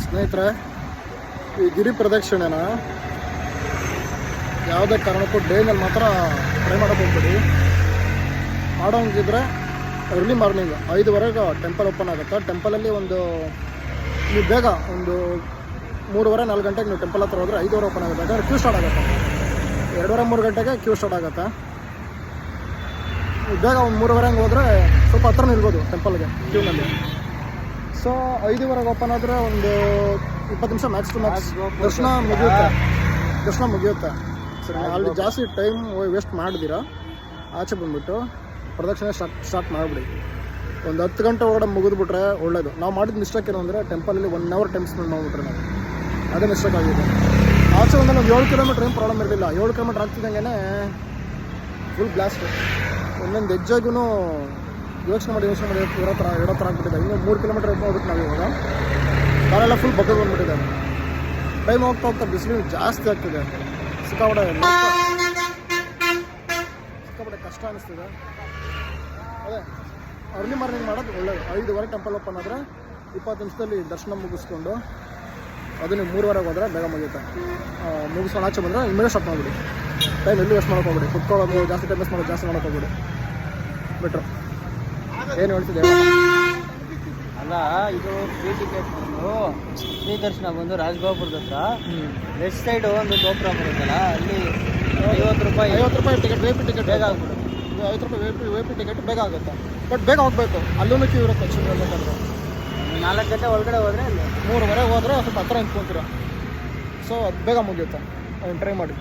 ಸ್ನೇಹಿತರೆ, ಈ ಗಿರಿ ಪ್ರದಕ್ಷಿಣೆನ ಯಾವುದೇ ಕಾರಣಕ್ಕೂ ಡೇನಲ್ಲಿ ಮಾತ್ರ ಟ್ರೈ ಮಾಡೋಕೆ ಹೋಗ್ಬೇಡಿ. ಮಾಡೋಂಗಿದ್ರೆ ಅರ್ಲಿ ಮಾರ್ನಿಂಗ್ 5:30ಗೆ ಟೆಂಪಲ್ ಓಪನ್ ಆಗುತ್ತೆ. ಟೆಂಪಲಲ್ಲಿ ನೀವು ಬೇಗ 3:30-4 ಗಂಟೆಗೆ ನೀವು ಟೆಂಪಲ್ ಹತ್ರ ಹೋದರೆ 5:30 ಓಪನ್ ಆಗುತ್ತೆ. ಯಾಕಂದರೆ ಕ್ಯೂ ಸ್ಟಾರ್ಟ್ ಆಗುತ್ತೆ. 2:30-3 ಗಂಟೆಗೆ ಕ್ಯೂ ಸ್ಟಾರ್ಟ್ ಆಗುತ್ತೆ. ಬೇಗ 3:30 ಹಂಗೆ ಹೋದರೆ ಸ್ವಲ್ಪ ಹತ್ರ ನಿಲ್ಬೋದು ಟೆಂಪಲ್ಗೆ ಕ್ಯೂನಲ್ಲಿ. ಸೊ 5:30ಗೆ ಓಪನ್ ಆದರೆ 20 ನಿಮಿಷ ಮ್ಯಾಕ್ಸ್ ಟು ಮ್ಯಾಕ್ಸ್ ದರ್ಶನ ಮುಗಿಯುತ್ತೆ. ಸರಿ, ಅಲ್ಲಿ ಜಾಸ್ತಿ ಟೈಮ್ ವೇಸ್ಟ್ ಮಾಡಿದ್ದೀರಾ ಆಚೆ ಬಂದುಬಿಟ್ಟು ಪ್ರದಕ್ಷಿಣೆ ಸ್ಟಾರ್ಟ್ ಮಾಡಿಬಿಡಿ. 10 ಗಂಟೆ ಒಳಗಡೆ ಮುಗಿದ್ಬಿಟ್ರೆ ಒಳ್ಳೇದು. ನಾವು ಮಾಡಿದ ಮಿಸ್ಟೇಕ್ ಏನು ಅಂದರೆ ಟೆಂಪಲಲ್ಲಿ 1 ಅವರ್ ಟೈಮ್ ಸ್ಪೆಂಡ್ ಮಾಡಿಬಿಟ್ರೆ ನಾವು ಅದೇ ಮಿಸ್ಟೇಕ್ ಆಗಿದೆ. ಆಚೆ ಒಂದು 7 ಕಿಲೋಮೀಟ್ರ್ ಏನು ಪ್ರಾಬ್ಲಮ್ ಇರಲಿಲ್ಲ. 7 ಕಿಲೋಮೀಟ್ರ್ ಆಗ್ತಿದ್ದಂಗೆ ಫುಲ್ ಬ್ಲಾಸ್ಟ್. ಒಂದೊಂದು ಹೆಜ್ಜೆಗೂ ಯೋಚನೆ ಮಾಡಿ ಇರೋ ಥರ ಆಗ್ಬಿಟ್ಟಿದೆ. ಇನ್ನೂ 3 ಕಿಲೋಮೀಟ್ರ್ ಹೋಗ್ಬಿಟ್ಟು ನಾವು ಇವಾಗ ಕಾಲೆಲ್ಲ ಫುಲ್ ಬಗ್ಗದು ಬಂದುಬಿಟ್ಟಿದೆ. ಟೈಮ್ ಹೋಗ್ತಾ ಬಿಸಿಲು ಜಾಸ್ತಿ ಆಗ್ತಿದೆ. ಸಿಕ್ಕಾಪಟ್ಟೆ ಕಷ್ಟ ಅನಿಸ್ತಿದೆ. ಅದೇ ಅರ್ಲಿ ಮಾರ್ನಿಂಗ್ ಮಾಡೋದು ಒಳ್ಳೆಯದು. 5:30 ಟೆಂಪಲ್ ಓಪನ್ ಆದರೆ 20 ನಿಮಿಷದಲ್ಲಿ ದರ್ಶನ ಮುಗಿಸ್ಕೊಂಡು ನೀವು 3:30 ಹೋದರೆ ಬೇಗ ಮುಗಿಯುತ್ತೆ. ಮುಗಿಸ್ಕೊಂಡು ಆಚೆ ಬಂದರೆ ಇಮ್ಮಿಡಿಯೇಟ್ ಸ್ಟಾಪ್ ಮಾಡಿಬಿಡಿ. ಟೈಮ್ ಎಲ್ಲೂ ವೇಸ್ಟ್ ಮಾಡೋಕೆ ಹೋಗ್ಬಿಡಿ. ಕುತ್ಕೊಳ್ಳೋದು ಜಾಸ್ತಿ ಟೈಮ್ ವೇಸ್ಟ್ ಮಾಡೋದು ಜಾಸ್ತಿ ಮಾಡೋಕೆ ಹೋಗ್ಬಿಡಿ. ಬೆಟ್ರು ಏನು ಹೇಳ್ತಿದ್ದೆ ಅಲ್ಲ, ಇದು ಫ್ರೀ ಟಿಕೆಟ್ ಬಂದು ಫ್ರೀ ದರ್ಶನ ಬಂದು ರಾಜಗೋಪುರದ ಹತ್ರ ಲೆಫ್ಟ್ ಸೈಡ್ ಒಂದು ಗೋಪುರ ಬರುತ್ತಲ್ಲ, ಅಲ್ಲಿ 50 ರೂಪಾಯಿ ಟಿಕೆಟ್ ವಿ ಪಿ ಟಿಕೆಟ್ ಬೇಗ ಆಗ್ಬಿಡುತ್ತೆ. 50 ರೂಪಾಯಿ ವಿ ಪಿ ಟಿಕೆಟ್ ಬೇಗ ಆಗುತ್ತೆ. ಬಟ್ ಬೇಗ ಹೋಗಬೇಕು. ಅಲ್ಲೂ ಕ್ಯೂ ಇರುತ್ತೆ. ಆ್ಯಕ್ಚುಲಿ ಹೇಳ್ಬೇಕಂದ್ರೆ 4 ಗಂಟೆ ಒಳಗಡೆ ಹೋದರೆ ಅಲ್ಲಿ 3:30 ಹೋದರೆ ಸ್ವಲ್ಪ ಹತ್ರ ನಿಂತ್ಕೊಂತೀರ. ಸೊ ಅದು ಬೇಗ ಮುಗಿಯುತ್ತೆ. ಟ್ರೈ ಮಾಡಿ.